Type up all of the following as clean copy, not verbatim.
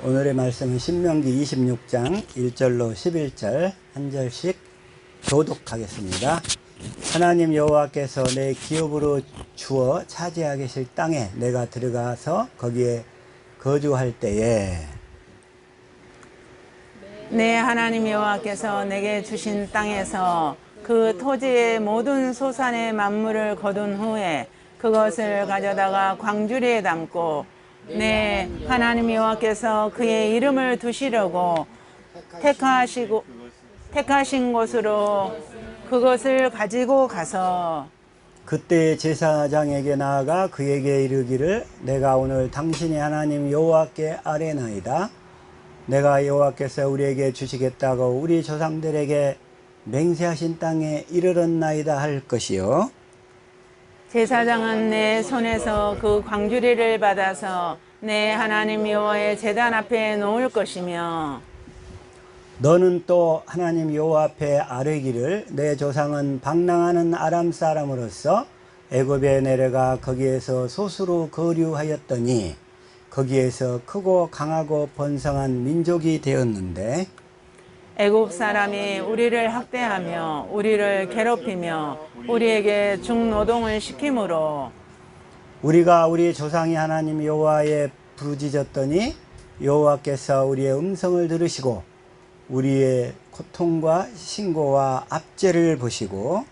오늘의 말씀은 신명기 26장 1절로 11절 한 절씩 교독하겠습니다. 하나님 여호와께서 내 기업으로 주어 차지하게 계실 땅에 내가 들어가서 거기에 거주할 때에 내 하나님 여호와께서 내게 주신 땅에서 그 토지의 모든 소산의 만물을 거둔 후에 그것을 가져다가 광주리에 담고 내 하나님 여호와께서 그의 이름을 두시려고 택하신 곳으로 그것을 가지고 가서 그때 제사장에게 나아가 그에게 이르기를 내가 오늘 당신의 하나님 여호와께 아뢰나이다. 내가 여호와께서 우리에게 주시겠다고 우리 조상들에게 맹세하신 땅에 이르렀나이다 할 것이요. 제사장은 내 손에서 그 광주리를 받아서 내 하나님 여호와의 제단 앞에 놓을 것이며 너는 또 하나님 여호와 앞에 아뢰기를 내 조상은 방랑하는 아람 사람으로서 애굽에 내려가 거기에서 소수로 거류하였더니 거기에서 크고 강하고 번성한 민족이 되었는데 애굽 사람이 우리를 학대하며 우리를 괴롭히며 우리에게 중노동을 시키므로 우리가 우리 조상이 하나님 여호와에 부르짖었더니 여호와께서 우리의 음성을 들으시고 우리의 고통과 신고와 압제를 보시고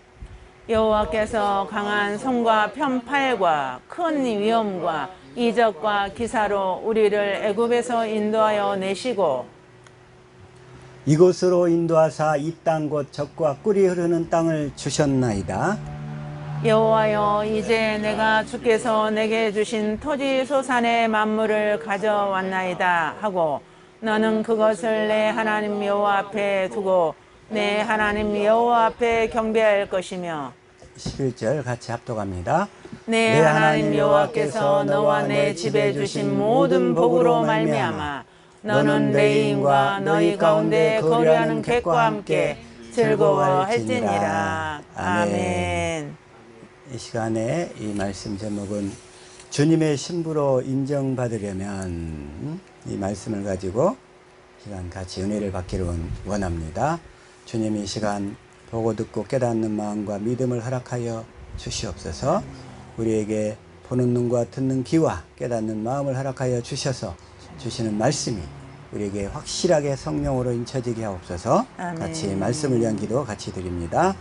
여호와께서 강한 손과 편팔과 큰 위엄과 이적과 기사로 우리를 애굽에서 인도하여 내시고 이곳으로 인도하사 이 땅 곧 젖과 꿀이 흐르는 땅을 주셨나이다. 여호와여 이제 내가 주께서 내게 주신 토지 소산의 만물을 가져왔나이다 하고 너는 그것을 내 하나님 여호와 앞에 두고 내 하나님 여호와 앞에 경배할 것이며 11절 같이 합독합니다. 내 하나님 여호와께서 너와 내 집에 주신 모든 복으로 말미암아 너는 레위인과 너희 가운데 거류하는 객과 함께 즐거워할지니라. 아멘. 이 시간에 이 말씀 제목은 주님의 신부로 인정받으려면 이 말씀을 가지고 시간 같이 은혜를 받기를 원합니다. 주님이 이 시간 보고 듣고 깨닫는 마음과 믿음을 허락하여 주시옵소서. 우리에게 보는 눈과 듣는 귀와 깨닫는 마음을 허락하여 주셔서 주시는 말씀이 우리에게 확실하게 성령으로 인쳐지게 하옵소서. 아멘. 같이 말씀을 위한 기도 같이 드립니다.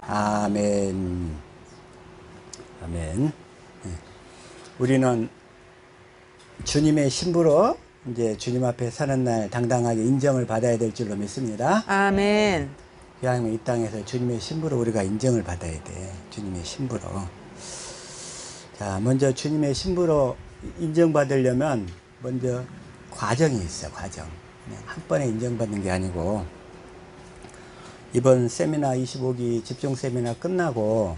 아멘. 아멘. 우리는 주님의 신부로 이제 주님 앞에 서는 날 당당하게 인정을 받아야 될 줄로 믿습니다. 아멘. 하나님 이 땅에서 주님의 신부로 우리가 인정을 받아야 돼. 주님의 신부로. 자, 먼저 주님의 신부로 인정받으려면 먼저 과정이 있어. 과정. 그냥 한 번에 인정받는 게 아니고 이번 세미나 25기 집중 세미나 끝나고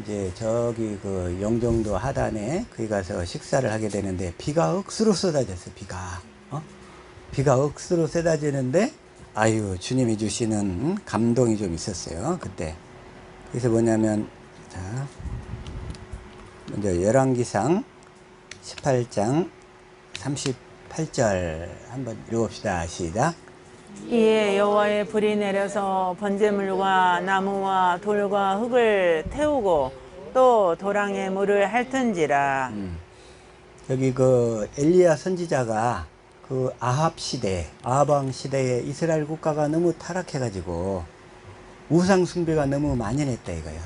이제 저기 그 영종도 하단에 거기 가서 식사를 하게 되는데 비가 억수로 쏟아졌어요. 비가 억수로 쏟아지는데 아유 주님이 주시는 감동이 좀 있었어요. 그때. 그래서 뭐냐면 자 먼저 열왕기상 18장 38절 한번 읽읍시다. 시작. 이에 여호와의 불이 내려서 번제물과 나무와 돌과 흙을 태우고 또 도랑에 물을 핥은지라. 여기 그 엘리야 선지자가 그 아합 시대, 아합 왕 시대에 이스라엘 국가가 너무 타락해가지고 우상 숭배가 너무 만연했다 이거야.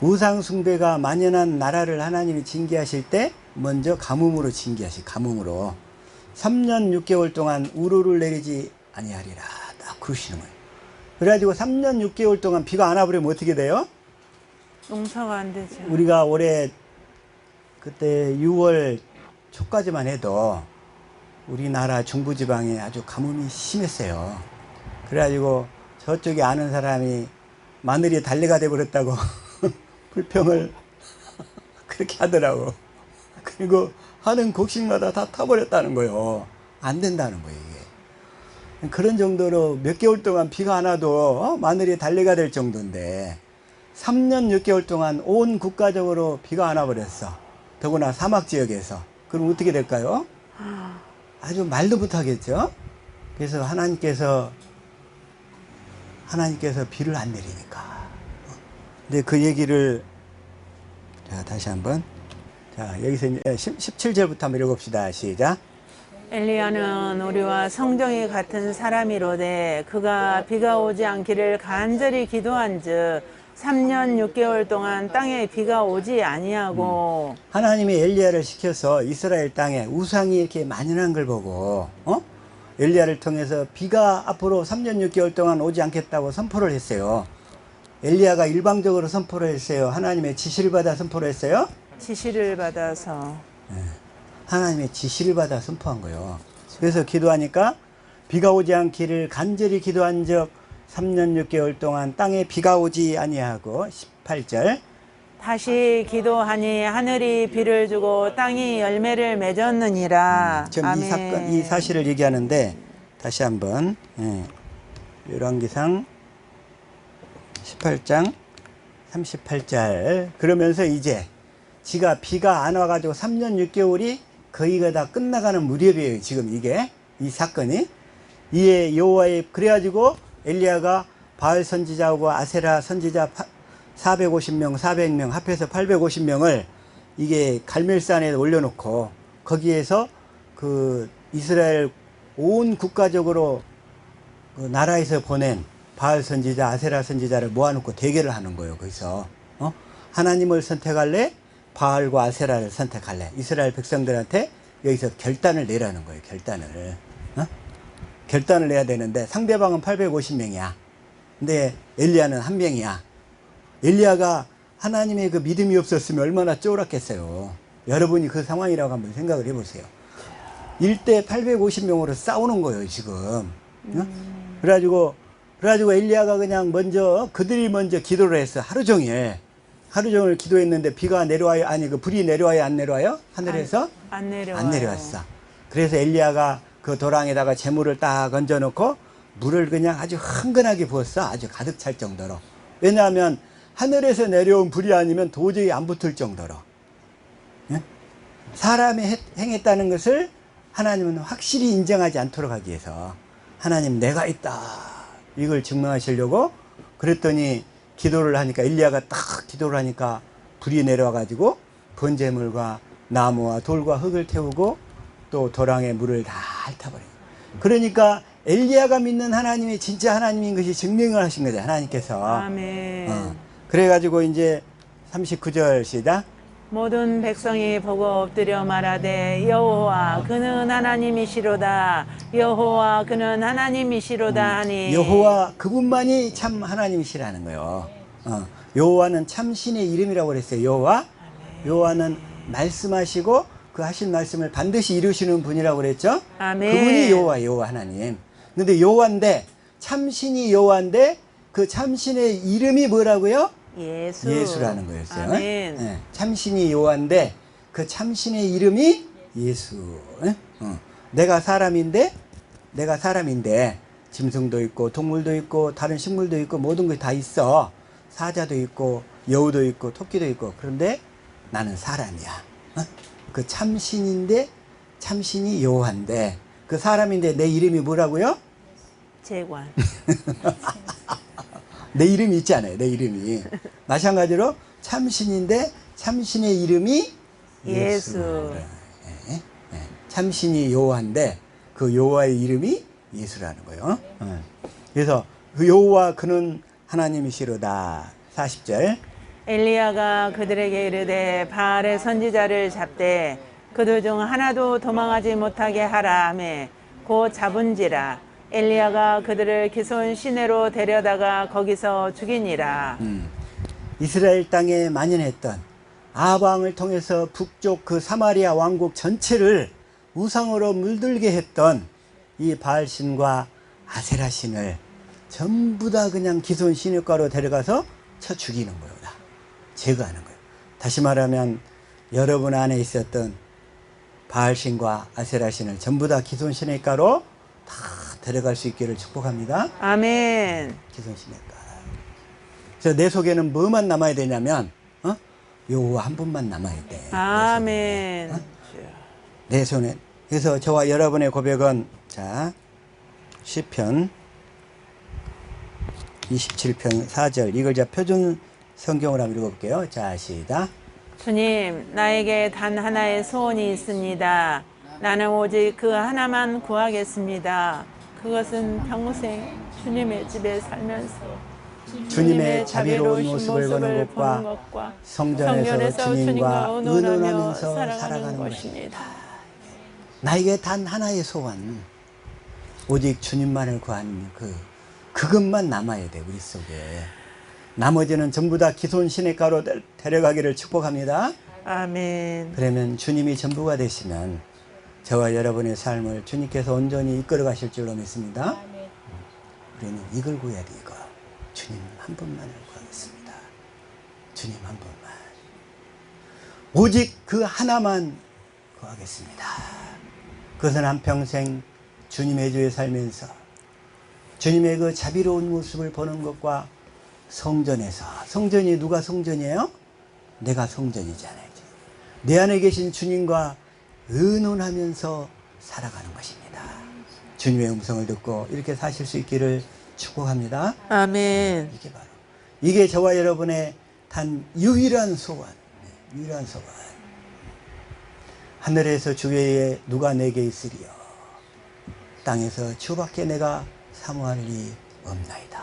우상 숭배가 만연한 나라를 하나님이 징계하실 때 먼저 가뭄으로 징계하시. 가뭄으로 3년 6개월 동안 우로를 내리지 아니하리라 딱 그러시는 거예요. 그래가지고 3년 6개월 동안 비가 안 와버리면 어떻게 돼요? 농사가 안 되죠. 우리가 올해 그때 6월 초까지만 해도 우리나라 중부지방에 아주 가뭄이 심했어요. 그래가지고 저쪽에 아는 사람이 마늘이 달래가 돼버렸다고 불평을 그렇게 하더라고. 그리고 하는 곡식마다 다 타버렸다는 거예요. 안 된다는 거예요, 이게. 그런 정도로 몇 개월 동안 비가 안 와도 마늘이 달래가 될 정도인데 3년 6개월 동안 온 국가적으로 비가 안 와버렸어. 더구나 사막 지역에서. 그럼 어떻게 될까요? 아주 말도 못하겠죠. 그래서 하나님께서 비를 안 내리니까. 근데 그 얘기를 자 다시 한번 자 여기서 이제 17절부터 한번 읽어봅시다. 시작. 엘리야는 우리와 성정이 같은 사람이로되 그가 비가 오지 않기를 간절히 기도한즉 3년 6개월 동안 땅에 비가 오지 아니하고 하나님이 엘리야를 시켜서 이스라엘 땅에 우상이 이렇게 만연한 걸 보고 엘리야를 통해서 비가 앞으로 3년 6개월 동안 오지 않겠다고 선포를 했어요. 엘리야가 일방적으로 선포를 했어요. 하나님의 지시를 받아 선포를 했어요. 지시를 받아서 하나님의 지시를 받아 선포한 거예요. 그래서 기도하니까 비가 오지 않기를 간절히 기도한 적 3년 6개월 동안 땅에 비가 오지 아니하고 18절 다시 기도하니 하늘이 비를 주고 땅이 열매를 맺었느니라. 지금 아멘. 이 사실을 얘기하는데 다시 한번 열왕기상 18장 38절 그러면서 이제 지가 비가 안 와가지고 3년 6개월이 거의가 다 끝나가는 무렵이에요. 지금 이게 이 사건이 이에 여호와의 그래가지고 엘리야가 바알 선지자하고 아세라 선지자 450명 400명 합해서 850명을 이게 갈멜산에 올려놓고 거기에서 그 이스라엘 온 국가적으로 그 나라에서 보낸 바알 선지자 아세라 선지자를 모아놓고 대결을 하는 거예요. 거기서 하나님을 선택할래 바알과 아세라를 선택할래 이스라엘 백성들한테 여기서 결단을 내라는 거예요. 결단을 내야 되는데 상대방은 850명이야. 근데 엘리야는 한 명이야. 엘리야가 하나님의 그 믿음이 없었으면 얼마나 쫄았겠어요. 여러분이 그 상황이라고 한번 생각을 해보세요. 1대 850명으로 싸우는 거예요, 지금. 그래가지고 엘리야가 그냥 그들이 먼저 기도를 했어. 하루 종일 기도했는데 비가 내려와요? 아니, 그 불이 내려와요? 안 내려와요? 하늘에서? 안 내려와요. 안 내려왔어. 그래서 엘리야가 그 도랑에다가 재물을 딱 얹어놓고 물을 그냥 아주 흥건하게 부었어. 아주 가득 찰 정도로. 왜냐하면 하늘에서 내려온 불이 아니면 도저히 안 붙을 정도로. 예? 사람이 행했다는 것을 하나님은 확실히 인정하지 않도록 하기 위해서 하나님 내가 있다. 이걸 증명하시려고 그랬더니 기도를 하니까 엘리야가 딱 기도를 하니까 불이 내려와가지고 번제물과 나무와 돌과 흙을 태우고 또 도랑에 물을 다 핥아버려요. 그러니까 엘리야가 믿는 하나님이 진짜 하나님인 것이 증명을 하신 거죠. 하나님께서. 아멘. 그래가지고 이제 39절 시작. 모든 백성이 보고 엎드려 말하되 여호와 그는 하나님이시로다. 여호와 그는 하나님이시로다 하니 여호와 그분만이 참 하나님이시라는 거예요. 여호와는 참 신의 이름이라고 그랬어요. 여호와는 말씀하시고 그 하신 말씀을 반드시 이루시는 분이라고 그랬죠. 아멘. 그분이 여호와 하나님. 근데 여호와인데 참신이 여호와인데 그 참신의 이름이 뭐라고요? 예수라는 거였어요. 아멘. 네. 참신이 여호와인데 그 참신의 이름이 예수. 내가 사람인데 짐승도 있고 동물도 있고 다른 식물도 있고 모든 것이 다 있어. 사자도 있고 여우도 있고 토끼도 있고 그런데 나는 사람이야. 그 참신인데 참신이 여호와인데 그 사람인데 내 이름이 뭐라고요? 재관. 내 이름이 있잖아요. 내 이름이. 마찬가지로 참신인데 참신의 이름이 예수. 참신이 여호와인데 그 여호와의 이름이 예수라는 거예요. 그래서 그 여호와 그는 하나님이시로다. 40절. 엘리야가 그들에게 이르되 바알의 선지자를 잡되 그들 중 하나도 도망하지 못하게 하라 하매 곧 잡은지라. 엘리야가 그들을 기손 시내로 데려다가 거기서 죽이니라. 이스라엘 땅에 만연했던 아방을 통해서 북쪽 그 사마리아 왕국 전체를 우상으로 물들게 했던 이 바알신과 아세라신을 전부 다 그냥 기손 시내가로 데려가서 쳐 죽이는 거다. 제거하는 거예요. 다시 말하면 여러분 안에 있었던 바알신과 아세라신을 전부 다 기손신의가로 다 데려갈 수 있기를 축복합니다. 아멘. 기손신의가. 그래서 내 속에는 뭐만 남아야 되냐면 여호와 한 분만 남아야 돼. 아멘. 내 손에. 그래서 저와 여러분의 고백은 자 시편 27편 4절 이걸 자 표준 성경으로 한번 읽어볼게요. 자 시작. 주님, 나에게 단 하나의 소원이 있습니다. 나는 오직 그 하나만 구하겠습니다. 그것은 평생 주님의 집에 살면서 주님의 자비로운 모습을 보는 것과 성전에서 주님과 의논하면서 살아가는 것입니다. 나에게 단 하나의 소원, 오직 주님만을 구하는 그것만 남아야 돼 우리 속에. 나머지는 전부 다 기손신의가로 데려가기를 축복합니다. 아멘. 그러면 주님이 전부가 되시면 저와 여러분의 삶을 주님께서 온전히 이끌어 가실 줄로 믿습니다. 우리는 이걸 구해야 돼. 이거 주님 한 분만을 구하겠습니다. 주님 한 분만, 오직 그 하나만 구하겠습니다. 그것은 한평생 주님의 주에 살면서 주님의 그 자비로운 모습을 보는 것과 성전에서, 성전이 누가 성전이에요? 내가 성전이잖아요. 내 안에 계신 주님과 의논하면서 살아가는 것입니다. 주님의 음성을 듣고 이렇게 사실 수 있기를 축복합니다. 아멘. 이게 저와 여러분의 단 유일한 소원, 유일한 소원. 하늘에서 주 외에 누가 내게 있으리요? 땅에서 주밖에 내가 사모할 리 없나이다.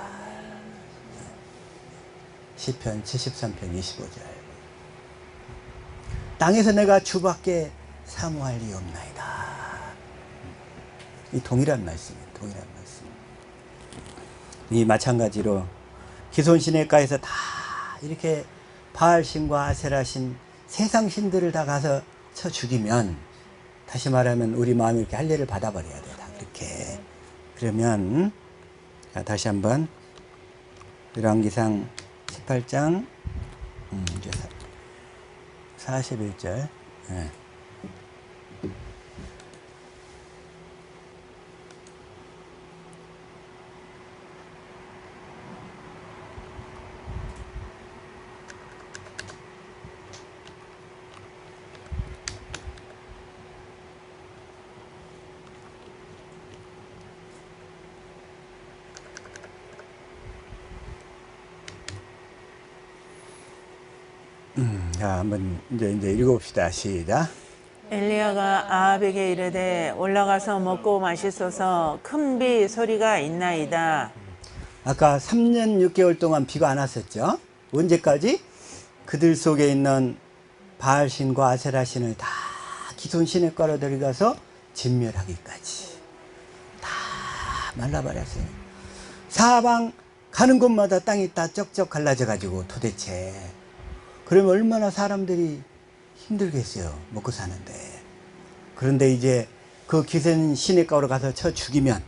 시편 73편 25절. 땅에서 내가 주밖에 사모할 리 없나이다. 이 동일한 말씀이에요. 동일한 말씀. 이 마찬가지로 기손신의가에서 다 이렇게 바알신과 아세라신 세상 신들을 다 가서 쳐 죽이면, 다시 말하면 우리 마음이 이렇게 할례를 받아버려야 돼. 다 그렇게. 그러면 자, 다시 한번 열왕기상 18장 41절. 네. 자, 한번 이제 읽어봅시다. 시작. 엘리야가 아합에게 이르되 올라가서 먹고 마시소서. 큰 비 소리가 있나이다. 아까 3년 6개월 동안 비가 안 왔었죠. 언제까지? 그들 속에 있는 바알신과 아세라신을 다 기손신의가로 데려가서 진멸하기까지 다 말라버렸어요. 사방 가는 곳마다 땅이 다 쩍쩍 갈라져 가지고 도대체 그러면 얼마나 사람들이 힘들겠어요. 먹고 사는데. 그런데 이제 그 기손신의가로 가서 쳐 죽이면,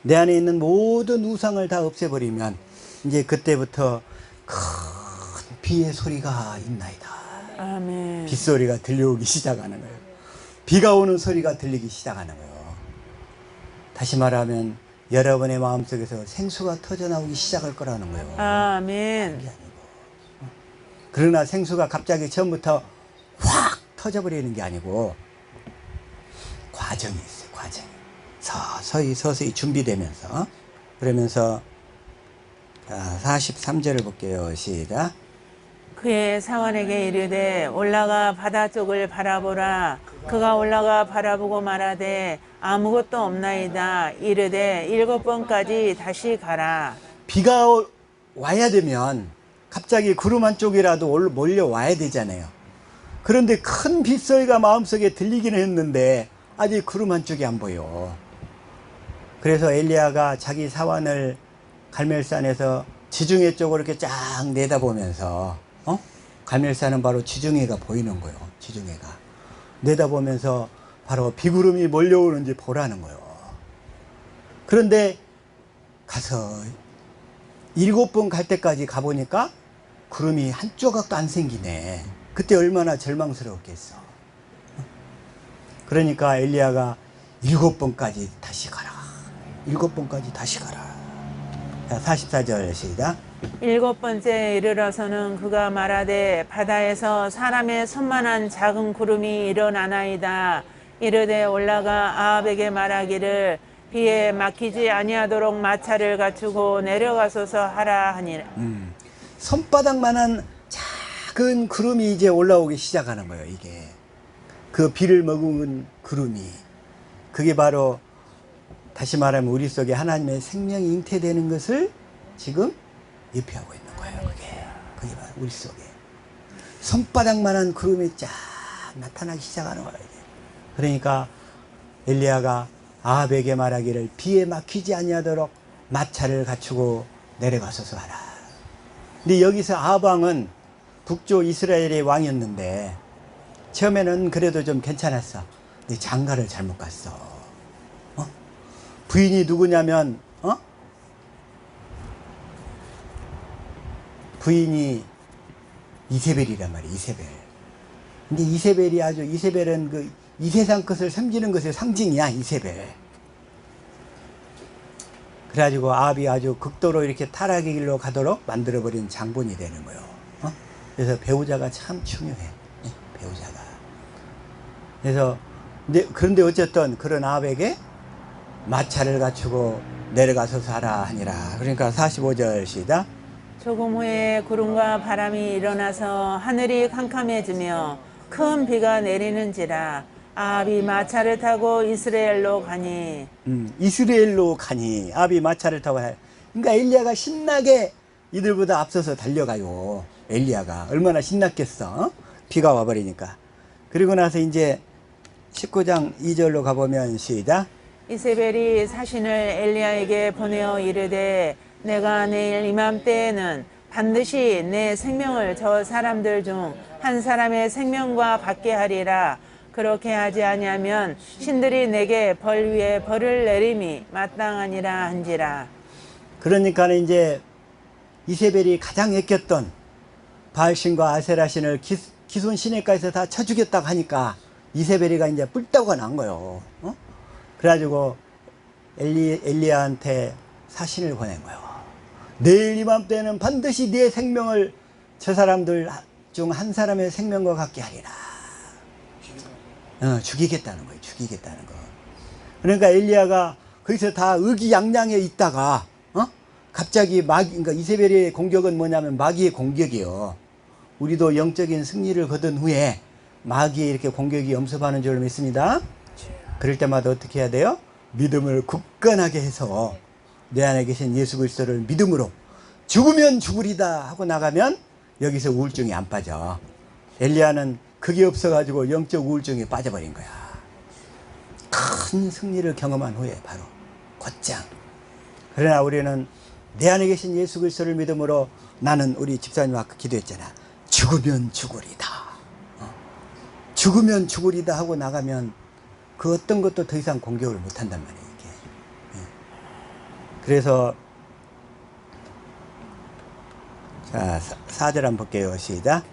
내 안에 있는 모든 우상을 다 없애버리면 이제 그때부터 큰 비의 소리가 있나이다. 아멘. 빗소리가 들려오기 시작하는 거예요. 비가 오는 소리가 들리기 시작하는 거예요. 다시 말하면 여러분의 마음속에서 생수가 터져나오기 시작할 거라는 거예요. 아멘. 그러나 생수가 갑자기 처음부터 확 터져버리는 게 아니고 과정이 있어요. 과정이. 서서히 준비되면서. 그러면서 43절을 볼게요. 시작. 그의 사환에게 이르되 올라가 바다 쪽을 바라보라. 그가 올라가 바라보고 말하되 아무것도 없나이다. 이르되 7번까지 다시 가라. 비가 와야 되면 갑자기 구름 한쪽이라도 몰려와야 되잖아요. 그런데 큰 빗소리가 마음속에 들리기는 했는데 아직 구름 한쪽이 안 보여. 그래서 엘리야가 자기 사환을 갈멜산에서 지중해 쪽으로 이렇게 쫙 내다보면서, 갈멜산은 바로 지중해가 보이는 거예요. 지중해가 내다보면서 바로 비구름이 몰려오는지 보라는 거예요. 그런데 가서 7번 갈 때까지 가보니까 구름이 한 조각도 안 생기네. 그때 얼마나 절망스러웠겠어. 그러니까 엘리야가 7번까지 다시 가라. 7번까지 다시 가라. 자, 44절 시작. 7번째 이르러서는 그가 말하되 바다에서 사람의 손만한 작은 구름이 일어나나이다. 이르되 올라가 아합에게 말하기를 비에 막히지 아니하도록 마차를 갖추고 내려가소서 하라 하니라. 손바닥만한 작은 구름이 이제 올라오기 시작하는 거예요. 이게 그 비를 머금은 구름이, 그게 바로 다시 말하면 우리 속에 하나님의 생명이 잉태되는 것을 지금 예표하고 있는 거예요. 그게 바로 우리 속에 손바닥만한 구름이 쫙 나타나기 시작하는 거예요. 이게. 그러니까 엘리야가 아합에게 말하기를 비에 막히지 아니하도록 마차를 갖추고 내려가소서 하라. 근데 여기서 아합 왕은 북쪽 이스라엘의 왕이었는데 처음에는 그래도 좀 괜찮았어. 근데 장가를 잘못 갔어. 부인이 누구냐면 부인이 이세벨이란 말이야. 이세벨. 근데 이세벨이 이세벨은 그 이 세상 것을 섬기는 것의 상징이야. 이세벨. 그래가지고 아합이 아주 극도로 이렇게 타락의 길로 가도록 만들어버린 장본이 되는 거예요. 그래서 배우자가 참 중요해. 배우자가. 그래서 그런데 어쨌든 그런 아합에게 마차를 갖추고 내려가서서 하라 하니라. 그러니까 45절 시작. 조금 후에 구름과 바람이 일어나서 하늘이 캄캄해지며 큰 비가 내리는지라. 아합이 마차를 타고 이스라엘로 가니. 이스라엘로 가니. 아합이 마차를 타고 그러니까 엘리야가 신나게 이들보다 앞서서 달려가요. 엘리야가 얼마나 신났겠어. 비가 와버리니까. 그리고 나서 이제 19장 2절로 가보면 시작. 이세벨이 사신을 엘리야에게 보내어 이르되 내가 내일 이맘때에는 반드시 내 생명을 저 사람들 중 한 사람의 생명과 같게 하리라. 그렇게 하지 아니하면 신들이 내게 벌 위에 벌을 내림이 마땅하니라 한지라. 그러니까 이제 이세벨이 가장 애꼈던 바알신과 아세라신을 기손 시내가에서 다 쳐 죽였다고 하니까 이세벨이가 이제 뿔따구가 난 거예요. 그래가지고 엘리야한테 사신을 보낸 거예요. 내일 이맘때는 반드시 네 생명을 저 사람들 중 한 사람의 생명과 같게 하리라. 죽이겠다는 거예요. 죽이겠다는 거. 그러니까 엘리야가 거기서 다 의기양양해 있다가 갑자기 그러니까 이세벨의 공격은 뭐냐면 마귀의 공격이요. 우리도 영적인 승리를 거둔 후에 마귀의 이렇게 공격이 엄습하는 줄 믿습니다. 그럴 때마다 어떻게 해야 돼요? 믿음을 굳건하게 해서 내 안에 계신 예수 그리스도를 믿음으로 죽으면 죽으리다 하고 나가면 여기서 우울증이 안 빠져. 엘리야는 그게 없어가지고 영적 우울증에 빠져버린 거야. 큰 승리를 경험한 후에 바로 곧장. 그러나 우리는 내 안에 계신 예수 그리스도를 믿음으로 나는 우리 집사님과 아까 기도했잖아. 죽으면 죽으리다. 죽으면 죽으리다 하고 나가면 그 어떤 것도 더 이상 공격을 못한단 말이에요. 이게. 그래서 자 4절 한번 볼게요. 시작.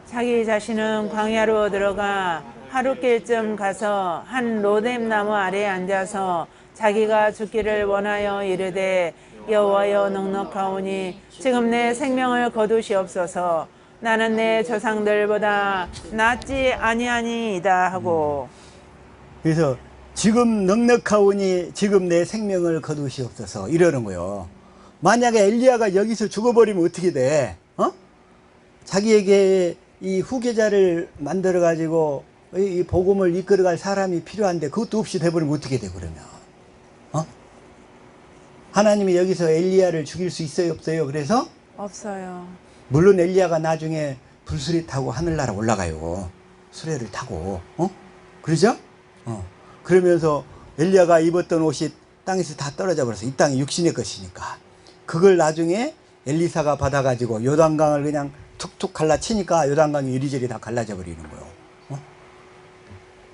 자기 자신은 광야로 들어가 하룻길쯤 가서 한 로뎀 나무 아래에 앉아서 자기가 죽기를 원하여 이르되 여호와여 넉넉하오니 지금 내 생명을 거두시옵소서. 나는 내 조상들보다 낫지 아니하니이다 하고. 그래서 지금 넉넉하오니 지금 내 생명을 거두시옵소서 이러는 거예요. 만약에 엘리야가 여기서 죽어버리면 어떻게 돼? 자기에게 이 후계자를 만들어 가지고 이 복음을 이끌어갈 사람이 필요한데 그것도 없이 돼버리면 어떻게 돼 그러면? 하나님이 여기서 엘리야를 죽일 수 있어요 없어요? 그래서 없어요. 물론 엘리야가 나중에 불수리 타고 하늘나라 올라가요. 수레를 타고 그러죠? 그러면서 엘리야가 입었던 옷이 땅에서 다 떨어져 버려서 이 땅이 육신의 것이니까 그걸 나중에 엘리사가 받아가지고 요단강을 그냥 툭툭 갈라치니까 요단강이 이리저리 다 갈라져 버리는 거예요.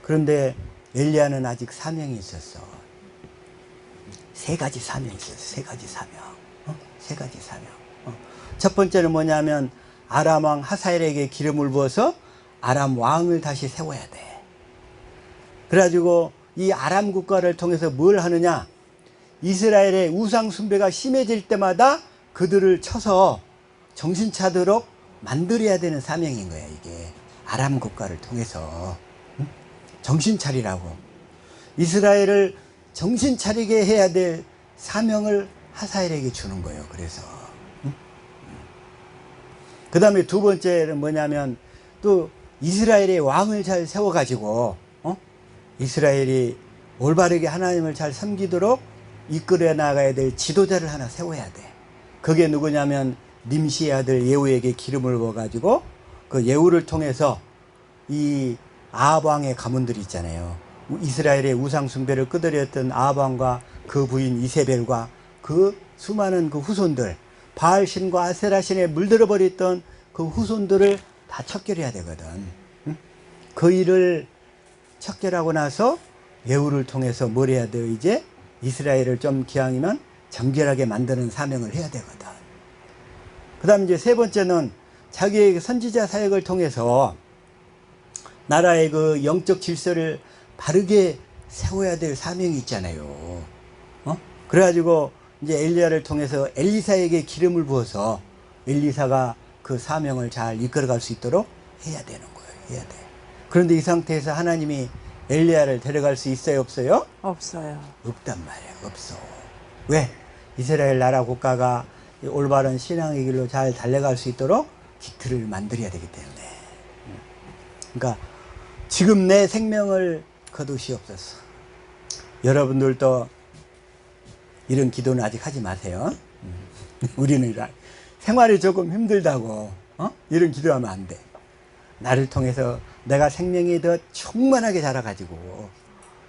그런데 엘리야는 아직 사명이 있었어. 세 가지 사명이 있었어. 세 가지 사명. 세 가지 사명. 첫 번째는 뭐냐면 아람 왕 하사엘에게 기름을 부어서 아람 왕을 다시 세워야 돼. 그래가지고 이 아람 국가를 통해서 뭘 하느냐, 이스라엘의 우상 숭배가 심해질 때마다 그들을 쳐서 정신 차도록 만들어야 되는 사명인 거야. 이게 아람 국가를 통해서. 응? 정신 차리라고, 이스라엘을 정신 차리게 해야 될 사명을 하사엘에게 주는 거예요. 그래서 그 다음에 두 번째는 뭐냐면, 또 이스라엘의 왕을 잘 세워가지고 이스라엘이 올바르게 하나님을 잘 섬기도록 이끌어 나가야 될 지도자를 하나 세워야 돼. 그게 누구냐면 님시의 아들 예후에게 기름을 부어가지고 그 예후를 통해서 이 아합 왕의 가문들이 있잖아요. 이스라엘의 우상 숭배를 끄드렸던 아합 왕과 그 부인 이세벨과 그 수많은 그 후손들, 바알 신과 아세라 신에 물들어 버렸던 그 후손들을 다 척결해야 되거든. 응? 그 일을 척결하고 나서 예후를 통해서 뭘 해야 돼요? 이제 이스라엘을 좀 기왕이면 정결하게 만드는 사명을 해야 되거든. 그 다음 이제 세 번째는 자기의 선지자 사역을 통해서 나라의 그 영적 질서를 바르게 세워야 될 사명이 있잖아요. 그래가지고 이제 엘리야를 통해서 엘리사에게 기름을 부어서 엘리사가 그 사명을 잘 이끌어갈 수 있도록 해야 되는 거예요. 해야 돼. 그런데 이 상태에서 하나님이 엘리야를 데려갈 수 있어요, 없어요? 없어요. 없단 말이에요. 없어. 왜? 이스라엘 나라 국가가 올바른 신앙의 길로 잘 달려갈 수 있도록 기틀을 만들어야 되기 때문에. 그러니까 지금 내 생명을 거두시옵소서. 여러분들도 이런 기도는 아직 하지 마세요. 우리는 생활이 조금 힘들다고 이런 기도하면 안 돼. 나를 통해서 내가 생명이 더 충만하게 자라가지고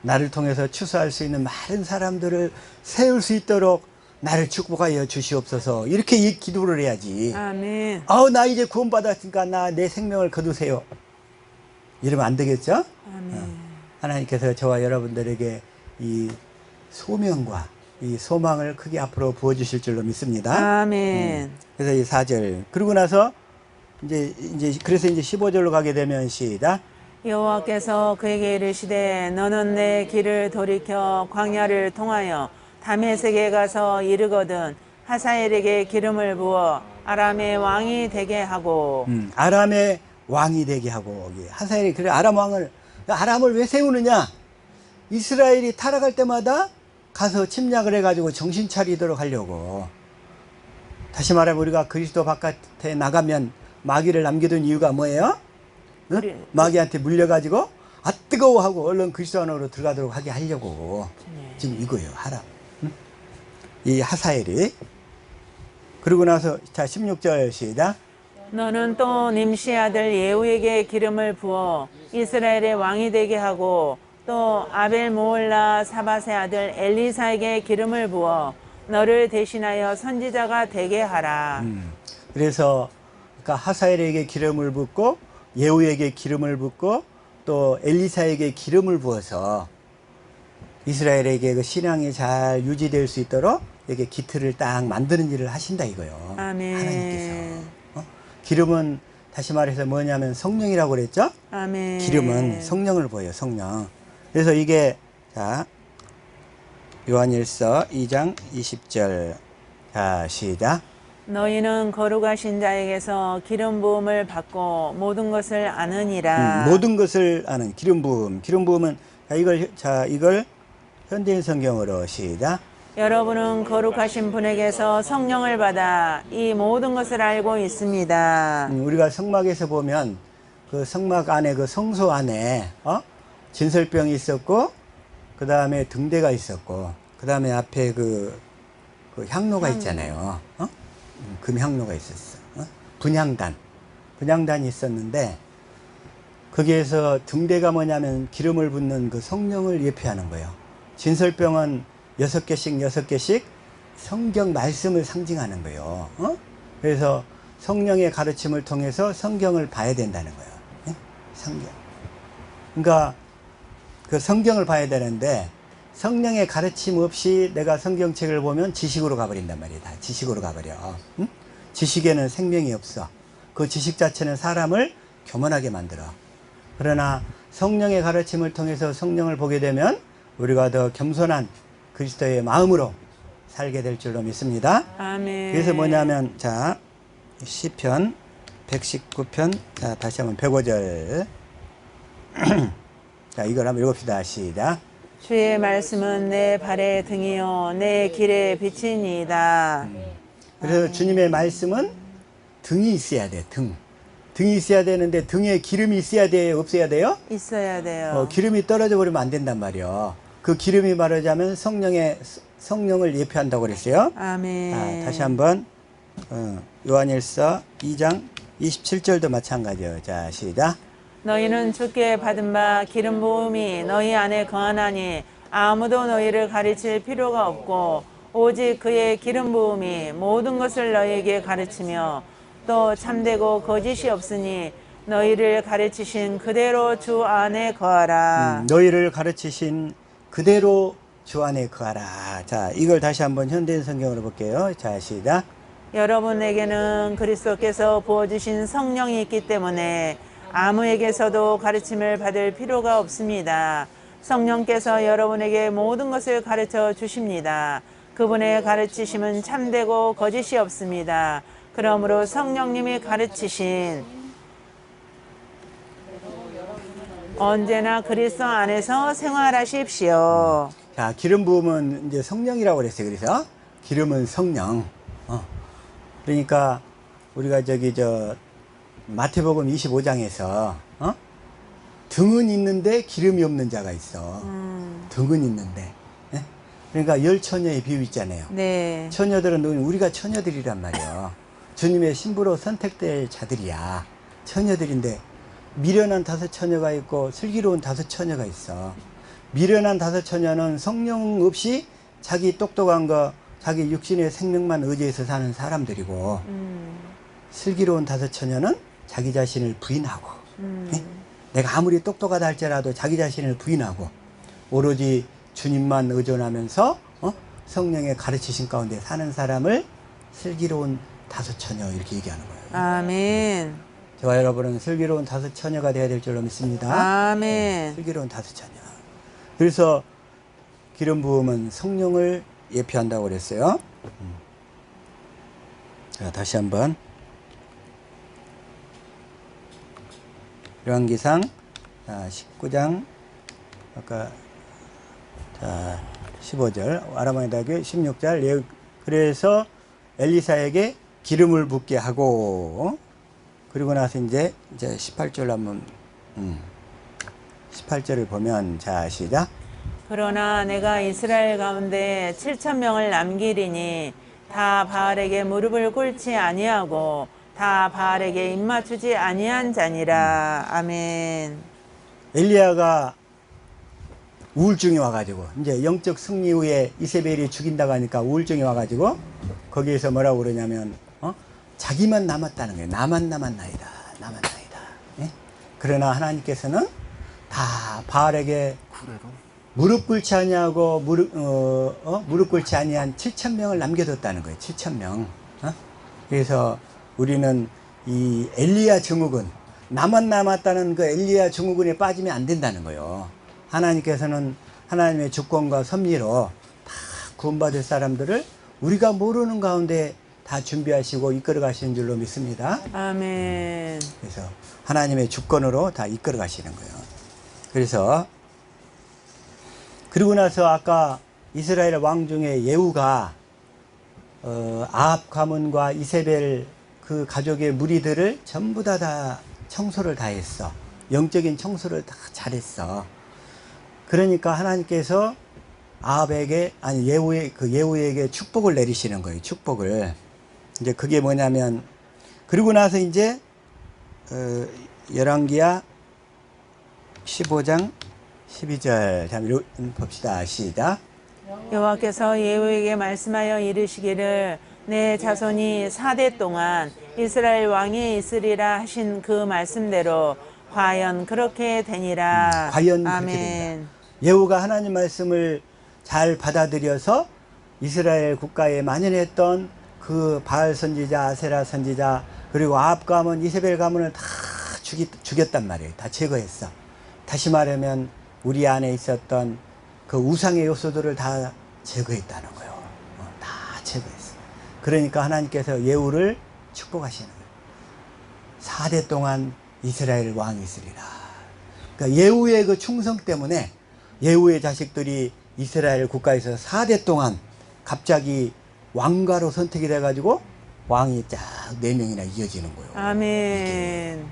나를 통해서 추수할 수 있는 많은 사람들을 세울 수 있도록 나를 축복하여 주시옵소서. 이렇게 이 기도를 해야지. 아멘. 나 이제 구원받았으니까 나 내 생명을 거두세요. 이러면 안 되겠죠? 아멘. 하나님께서 저와 여러분들에게 이 소명과 이 소망을 크게 앞으로 부어주실 줄로 믿습니다. 아멘. 그래서 이 4절. 그러고 나서 그래서 이제 15절로 가게 되면 시작. 여호와께서 그에게 이르시되 너는 내 길을 돌이켜 광야를 통하여 다메섹에 가서 이르거든 하사엘에게 기름을 부어 아람의 왕이 되게 하고. 아람의 왕이 되게 하고. 하사엘이 그래 아람을 왜 세우느냐? 이스라엘이 타락할 때마다 가서 침략을 해가지고 정신 차리도록 하려고. 다시 말하면 우리가 그리스도 바깥에 나가면 마귀를 남겨둔 이유가 뭐예요? 응? 마귀한테 물려가지고 뜨거워하고 얼른 그리스도 안으로 들어가도록 하게 하려고. 지금 이거예요. 아람. 응? 이 하사엘이. 그러고 나서 자 16절 시작. 너는 또 님시 아들 예후에게 기름을 부어 이스라엘의 왕이 되게 하고 또 아벨 모올라 사밧의 아들 엘리사에게 기름을 부어 너를 대신하여 선지자가 되게 하라. 그래서 그러니까 하사엘에게 기름을 붓고 예후에게 기름을 붓고 또 엘리사에게 기름을 부어서 이스라엘에게 그 신앙이 잘 유지될 수 있도록 이렇게 기틀을 딱 만드는 일을 하신다 이거요. 아멘. 하나님께서. 기름은 다시 말해서 뭐냐면 성령이라고 그랬죠? 아멘. 기름은 성령을 보여요. 성령. 그래서 이게 자 요한일서 2장 20절. 자 시작. 너희는 거룩하신 자에게서 기름 부음을 받고 모든 것을 아느니라. 모든 것을 아는 기름 부음. 기름 부음은 이걸 현대인 성경으로 시작. 여러분은 거룩하신 분에게서 성령을 받아 이 모든 것을 알고 있습니다. 우리가 성막에서 보면 그 성막 안에 그 성소 안에 진설병이 있었고 그 다음에 등대가 있었고 그 다음에 앞에 그 향로가 있잖아요. 금향로가 있었어. 분향단이 있었는데 거기에서 등대가 뭐냐면 기름을 붓는 그 성령을 예표하는 거예요. 진설병은 6개씩 성경 말씀을 상징하는 거예요. 그래서 성령의 가르침을 통해서 성경을 봐야 된다는 거예요. 성경. 그러니까 그 성경을 봐야 되는데 성령의 가르침 없이 내가 성경책을 보면 지식으로 가버린단 말이에요. 다 지식으로 가버려. 지식에는 생명이 없어. 그 지식 자체는 사람을 교만하게 만들어. 그러나 성령의 가르침을 통해서 성령을 보게 되면 우리가 더 겸손한 그리스도의 마음으로 살게 될 줄로 믿습니다. 아멘. 그래서 뭐냐면 자 시편 119편 자 다시 한번 105절 자 이걸 한번 읽읍시다. 시작. 주의 말씀은 내 발의 등이요 내 길의 빛이니이다. 그래서 주님의 말씀은 등이 있어야 돼. 등이 있어야 되는데 등에 기름이 있어야 돼요? 없어야 돼요? 있어야 돼요. 기름이 떨어져 버리면 안 된단 말이에요. 그 기름이 말하자면 성령을 예표한다고 그랬어요. 아멘. 다시 한번 요한일서 2장 27절도 마찬가지예요. 자 시작. 너희는 주께 받은 바 기름 부음이 너희 안에 거하나니 아무도 너희를 가르칠 필요가 없고 오직 그의 기름 부음이 모든 것을 너희에게 가르치며 또 참되고 거짓이 없으니 너희를 가르치신 그대로 주 안에 거하라. 너희를 가르치신 그대로 주 안에 거하라. 자 이걸 다시 한번 현대인 성경으로 볼게요. 자 시작. 여러분에게는 그리스도께서 부어주신 성령이 있기 때문에 아무에게서도 가르침을 받을 필요가 없습니다. 성령께서 여러분에게 모든 것을 가르쳐 주십니다. 그분의 가르치심은 참되고 거짓이 없습니다. 그러므로 성령님이 가르치신 언제나 그리스도 안에서 생활하십시오. 자 기름 부음은 이제 성령이라고 그랬어요. 그래서 기름은 성령. 그러니까 우리가 마태복음 25장에서 등은 있는데 기름이 없는 자가 있어. 등은 있는데. 예? 그러니까 열 처녀의 비유 있잖아요. 네. 처녀들은 우리가 처녀들이란 말이에요. 주님의 신부로 선택될 자들이야. 처녀들인데 미련한 5 처녀가 있고 슬기로운 5 처녀가 있어. 미련한 5 처녀는 성령 없이 자기 똑똑한 거 자기 육신의 생명만 의지해서 사는 사람들이고 슬기로운 5 처녀는 자기 자신을 부인하고 네? 내가 아무리 똑똑하다 할지라도 자기 자신을 부인하고 오로지 주님만 의존하면서 성령의 가르치신 가운데 사는 사람을 슬기로운 5 처녀 이렇게 얘기하는 거예요. 아멘. 저와 여러분은 슬기로운 5 처녀가 되어야 될 줄로 믿습니다. 아멘. 슬기로운 5 처녀. 그래서 기름 부음은 성령을 예표한다고 그랬어요. 자, 다시 한번 요한기상 19장 아까 15절 아람왕의 16절 그래서 엘리사에게 기름을 붓게 하고 그리고 나서 이제 18절 한번 18절을 보면 자 시작. 그러나 내가 이스라엘 가운데 7,000명을 남기리니 다 바알에게 무릎을 꿇지 아니하고 다 바알에게 입맞추지 아니한 자니라. 아멘. 엘리야가 우울증이 와가지고 이제 영적 승리 후에 이세벨이 죽인다고 하니까 우울증이 와가지고 거기에서 뭐라고 그러냐면 자기만 남았다는 거예요. 나만 남았나이다. 나만 나이다. 예? 그러나 하나님께서는 다 바알에게 무릎 꿇지 아니하고 무릎 꿇지 아니한 7,000명을 남겨뒀다는 거예요. 7,000명. 그래서 우리는 이 엘리야 증후군 나만 남았다는 그 엘리야 증후군에 빠지면 안 된다는 거예요. 하나님께서는 하나님의 주권과 섭리로 다 구원받을 사람들을 우리가 모르는 가운데 다 준비하시고 이끌어 가시는 줄로 믿습니다. 아멘. 그래서 하나님의 주권으로 다 이끌어 가시는 거예요. 그래서 그리고 나서 아까 이스라엘 왕 중에 예후가 아합 가문과 이세벨 그 가족의 무리들을 전부 다 청소를 다 했어. 영적인 청소를 다 잘했어. 그러니까 하나님께서 아합에게 아니 예후에게 축복을 내리시는 거예요. 축복을. 이제 그게 뭐냐면 그리고 나서 이제 열왕기야 15장 12절 잠깐 봅시다. 시작. 여호와께서 예후에게 말씀하여 이르시기를 내 자손이 4대 동안 이스라엘 왕이 있으리라 하신 그 말씀대로 과연 그렇게 되니라. 과연 그렇게 아멘. 된다. 예후가 하나님 말씀을 잘 받아들여서 이스라엘 국가에 만연했던 그 바알 선지자, 아세라 선지자 그리고 아합 가문, 이세벨 가문을 다 죽였단 말이에요. 다 제거했어. 다시 말하면 우리 안에 있었던 그 우상의 요소들을 다 제거했다는 거예요. 다 제거했어. 그러니까 하나님께서 예후를 축복하시는 거예요. 4대 동안 이스라엘 왕이 있으리라. 그러니까 예후의 그 충성 때문에 예후의 자식들이 이스라엘 국가에서 4대 동안 갑자기 왕가로 선택이 돼가지고 왕이 쫙 4명이나 이어지는 거예요. 아멘.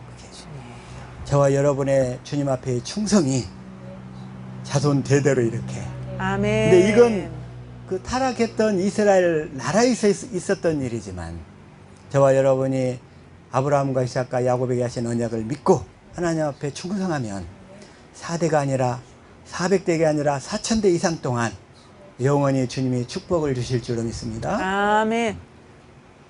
저와 여러분의 주님 앞에 충성이 자손 대대로 이렇게. 아멘. 근데 이건 그 타락했던 이스라엘 나라에서 있었던 일이지만 저와 여러분이 아브라함과 이삭과 야곱에게 하신 언약을 믿고 하나님 앞에 충성하면 4대가 아니라 400대가 아니라 4000대 이상 동안 영원히 주님이 축복을 주실 줄로 믿습니다. 아멘.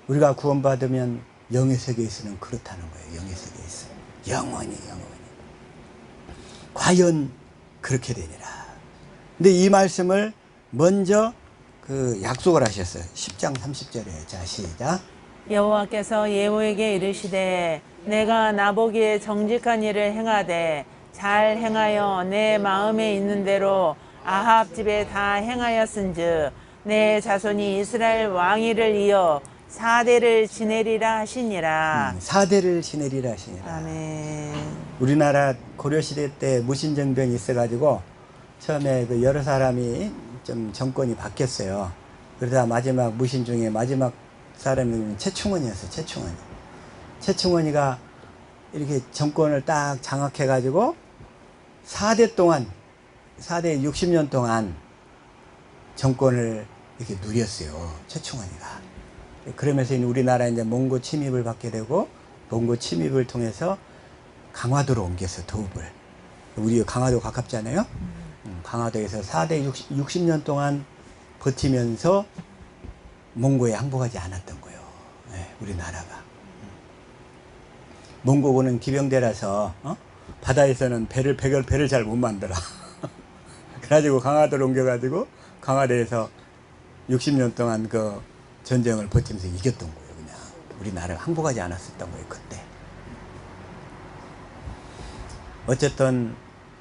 우리가 구원받으면 영의 세계에서는 그렇다는 거예요. 영의 세계에서 영원히 과연 그렇게 되니라. 근데 이 말씀을 먼저 그 약속을 하셨어요. 10장 30절에. 자, 시작. 여호와께서 예후에게 이르시되 내가 나보기에 정직한 일을 행하되 잘 행하여 내 마음에 있는 대로 아합 집에 다 행하였은즉 내 자손이 이스라엘 왕위를 이어 4대를 지내리라 하시니라. 4대를 지내리라 하시니라. 아멘. 우리나라 고려시대 때 무신정변이 있어가지고 처음에 그 여러 사람이 좀 정권이 바뀌었어요. 그러다 마지막 무신 중에 마지막 사람이 최충원이었어요. 최충원이가 이렇게 정권을 딱 장악해가지고 4대 동안 4대 60년 동안 정권을 이렇게 누렸어요. 최충원이가. 그러면서 우리나라 이제 몽고 침입을 받게 되고 몽고 침입을 통해서 강화도로 옮겼어요. 도읍을. 우리 강화도 가깝잖아요. 강화도에서 4대 60년 동안 버티면서 몽고에 항복하지 않았던 거예요. 네, 우리나라가. 몽고군은 기병대라서 바다에서는 배를 잘 못 만들어. 그래가지고 강화도로 옮겨가지고 강화도에서 60년 동안 그 전쟁을 버티면서 이겼던 거예요. 그냥 우리나라가 항복하지 않았었던 거예요. 그때. 어쨌든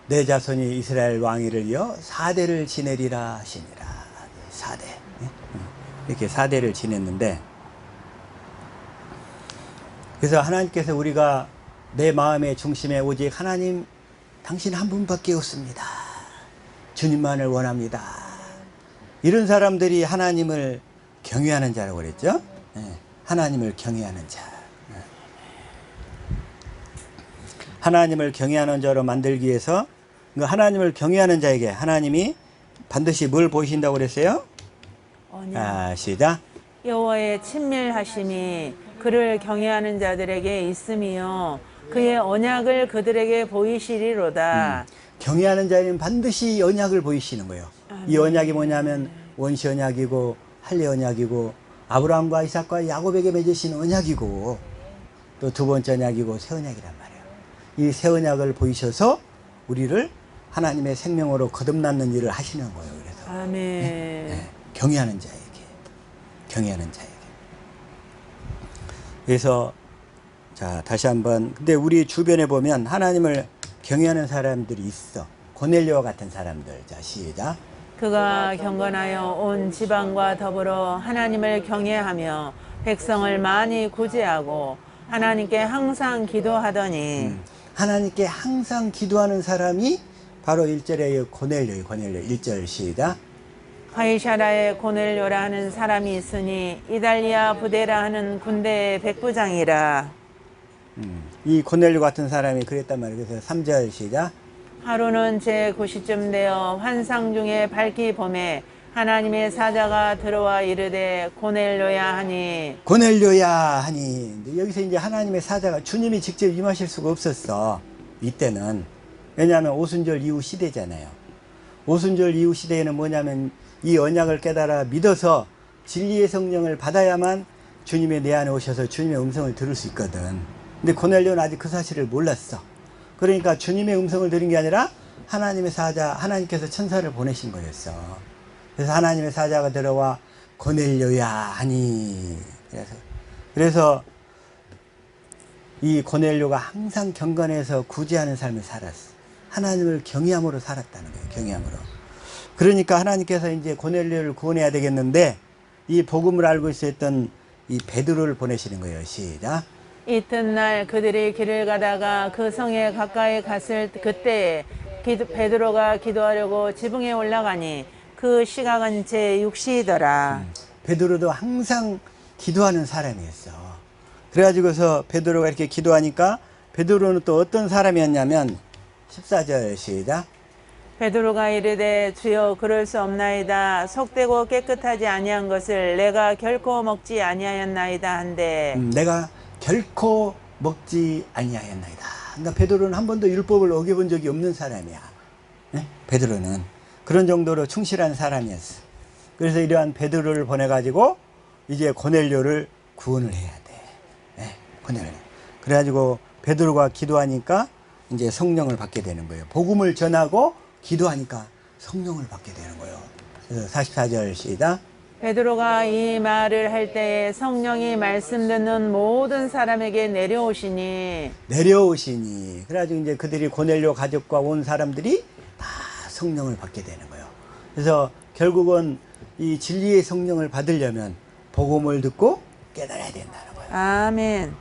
내 자손이 이스라엘 왕위를 이어 4대를 지내리라 하시니라. 4대. 이렇게 4대를 지냈는데, 그래서 하나님께서 우리가 내 마음의 중심에 오직 하나님 당신 한 분밖에 없습니다. 주님만을 원합니다. 이런 사람들이 하나님을 경외하는 자라고 그랬죠. 하나님을 경외하는 자. 하나님을 경외하는 자로 만들기 위해서 그 하나님을 경외하는 자에게 하나님이 반드시 뭘 보이신다고 그랬어요? 시작. 여호와의 친밀하심이 그를 경외하는 자들에게 있으며 그의 언약을 그들에게 보이시리로다. 경외하는 자에는 반드시 언약을 보이시는 거예요. 이 언약이 뭐냐면 원시 언약이고 할례 언약이고 아브라함과 이삭과 야곱에게 맺으신 언약이고 또 두 번째 언약이고 새 언약이란 말이에요. 이 새 언약을 보이셔서 우리를 하나님의 생명으로 거듭나는 일을 하시는 거예요. 그래서 아멘. 경외하는 자에게. 그래서 자, 다시 한번. 근데 우리 주변에 보면 하나님을 경외하는 사람들이 있어. 고넬료와 같은 사람들. 자, 시작. 그가 경건하여 온 지방과 더불어 하나님을 경외하며 백성을 많이 구제하고 하나님께 항상 기도하더니 하나님께 항상 기도하는 사람이 바로 1절에 고넬료예요. 고넬료. 1절 시작. 가이사라에 고넬료라 하는 사람이 있으니 이달리아 부대라 하는 군대의 백부장이라. 이 고넬료 같은 사람이 그랬단 말이에요. 그래서 3절 시작. 하루는 제 9시쯤 되어 환상 중에 밝기 범에 하나님의 사자가 들어와 이르되 고넬료야 하니. 고넬료야 하니. 여기서 이제 하나님의 사자가 주님이 직접 임하실 수가 없었어. 이때는. 왜냐하면 오순절 이후 시대잖아요. 오순절 이후 시대에는 뭐냐면 이 언약을 깨달아 믿어서 진리의 성령을 받아야만 주님의 내 안에 오셔서 주님의 음성을 들을 수 있거든. 근데 고넬료는 아직 그 사실을 몰랐어. 그러니까 주님의 음성을 들은 게 아니라 하나님의 사자, 하나님께서 천사를 보내신 거였어. 그래서 하나님의 사자가 들어와 고넬료야 하니. 그래서 이 고넬료가 항상 경건해서 구제하는 삶을 살았어. 하나님을 경외함으로 살았다는 거예요. 경외함으로. 그러니까 하나님께서 이제 고넬료를 구원해야 되겠는데 이 복음을 알고 있었던 이 베드로를 보내시는 거예요. 시작. 이튿날 그들이 길을 가다가 그 성에 가까이 갔을 그때에 베드로가 기도하려고 지붕에 올라가니 그 시각은 제 6시더라. 베드로도 항상 기도하는 사람이었어. 그래가지고서 베드로가 이렇게 기도하니까 베드로는 또 어떤 사람이었냐면 14절 시작. 베드로가 이르되 주여 그럴 수 없나이다. 속되고 깨끗하지 아니한 것을 내가 결코 먹지 아니하였나이다 한데 내가 결코 먹지 아니하였나이다. 그러니까 베드로는 한 번도 율법을 어겨본 적이 없는 사람이야. 네? 베드로는 그런 정도로 충실한 사람이었어. 그래서 이러한 베드로를 보내가지고 이제 고넬료를 구원을 해야 돼. 네? 고넬료. 그래가지고 베드로가 기도하니까 이제 성령을 받게 되는 거예요. 복음을 전하고 기도하니까 성령을 받게 되는 거예요. 그래서 44절 시작. 베드로가 이 말을 할 때에 성령이 말씀 듣는 모든 사람에게 내려오시니 그래가지고 이제 그들이 고넬료 가족과 온 사람들이 다 성령을 받게 되는 거예요. 그래서 결국은 이 진리의 성령을 받으려면 복음을 듣고 깨달아야 된다는 거예요. 아멘.